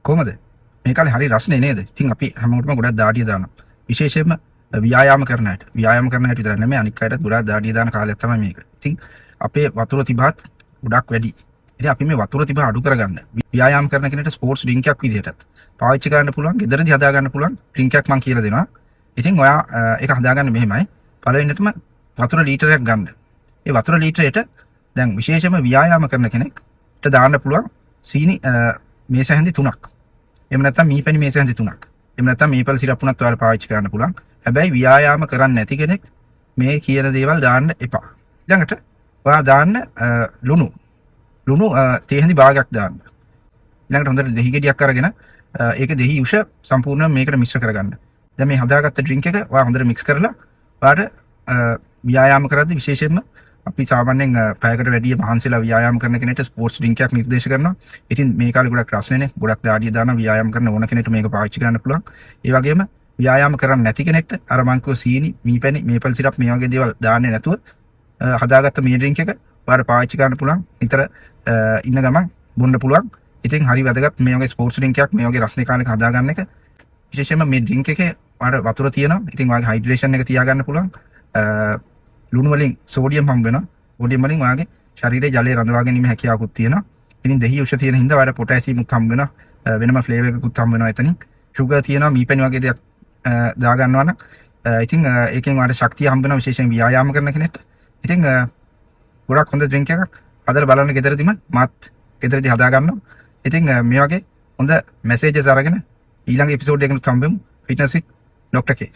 කොහමද මේ කාලේ හරි රස්නේ නේද? ඉතින් අපි හැමෝටම ගොඩක් දාඩිය දානවා. විශේෂයෙන්ම ව්‍යායාම කරන අයට. ව්‍යායාම කරන අයට විතර නෙමෙයි අනික් අයටත් ගොඩක් දාඩිය දාන කාලයක් තමයි මේක. ඉතින් අපේ වතුර තිබහත් ගොඩක් වැඩි. ඉතින් අපි මේ වතුර තිබහ අඩු කරගන්න ව්‍යායාම කරන කෙනෙක්ට ස්පෝර්ට්ස් ඩ්‍රින්ක් එකක් විදිහටත් පාවිච්චි කරන්න පුළුවන්. ගෙදරදී හදා ගන්න පුළුවන් ඩ්‍රින්ක් එකක් මම කියලා දෙනවා. ඉතින් ඔයා ඒක හදාගන්න මෙහෙමයි. පළවෙනිටම වතුර ලීටරයක් ගන්න. ඒ වතුර ලීටරයට දැන් විශේෂයෙන්ම ව්‍යායාම කරන කෙනෙක්ට දාන්න පුළුවන් සීනි මේස හැඳි 3ක්. එහෙම නැත්නම් මීපැණි මේස හැඳි 3ක්. එහෙම නැත්නම් මේපල් සිරප් උනත් ඔයාලා පාවිච්චි කරන්න පුළුවන්. හැබැයි ව්‍යායාම කරන්නේ නැති කෙනෙක් මේ කියන දේවල් දාන්න එපා. ඊළඟට ඔයා දාන්න ලුණු තේ හැඳි භාගයක් දාන්න. ඊළඟට හොඳට දෙහි ගෙඩියක් අරගෙන ඒක දෙහි උෂ සම්පූර්ණයෙන් මේකට මිශ්‍ර කරගන්න. දැන් මේ හදාගත්ත ඩ්‍රින්ක් එක ඔයා හොඳට මික්ස් කරලා ඔයාට ව්‍යායාම කරද්දී විශේෂයෙන්ම අපි සාමාන්‍යයෙන් පැයකට වැඩි මහන්සිලා ව්‍යායාම කරන කෙනෙක්ට ස්පෝර්ට්ස් ඩ්‍රින්ක් එකක් නිර්දේශ කරනවා. ඉතින් මේ කාලේ ගොඩක් රස්නේනේ. ගොඩක් දාඩිය දාන ව්‍යායාම කරන ඕන කෙනෙක්ට මේක පාවිච්චි කරන්න පුළුවන්. ඒ වගේම ව්‍යායාම කරන්නේ නැති කෙනෙක්ට අර මං කිව්ව සීනි, මීපැණි, මේපල් සිරප් මේ වගේ දේවල් දාන්නේ නැතුව හදාගත්ත මේ ඩ්‍රින්ක් එක ඔයාලා පාවිච්චි කරන්න පුළුවන්. විතර ඉන්න ගමන් බොන්න පුළුවන්. ඉතින් හරි වැදගත් මේ වගේ ස්පෝර්ට්ස් ඩ්‍රින්ක් එකක් මේ වගේ රස්නේ කාලෙක හදාගන්න එක. විශේෂයෙන්ම මේ ඩ්‍රින්ක් එකේ ඔයාලා වතුර තියෙනවා. ඉතින් ඔයාගේ හයිඩ්‍රේෂන් එක තියාගන්න පුළුවන්. ලුණු වලින් සෝඩියම් හම්බ වෙනවා. සෝඩියම් වලින් ඔයාගේ ශරීරයේ ජලය රඳවා ගැනීම හැකියාවකුත් තියෙනවා. ඉතින් දෙහි උෂ තියෙන හින්දා ඔයාලට පොටෑසියම් උත් හම්බ වෙනවා. වෙනම ෆ්ලේවර් එකකුත් හම්බ වෙනවා එතනින්. ෂුගර් තියෙනවා, මීපැණි වගේ දේවල් දා ගන්නවා නම් ඉතින් ඒකෙන් ඔයාලට ශක්තිය හම්බ වෙනවා විශේෂයෙන් ව්‍යායාම කරන කෙනෙක්ට. ඉතින් ගොඩක් හොඳ ඩ්‍රින්ක් එකක්. හදලා බලන්න ගෙදරදිම මාත් ගෙදරදී හදා ගන්නවා. ඉතින් මේ වගේ හොඳ මැසේජස් අරගෙන ඊළඟ එපිසෝඩ් එකකට හම්බෙමු. ෆිට්නස් විත් ඩොක්ටර් කේ.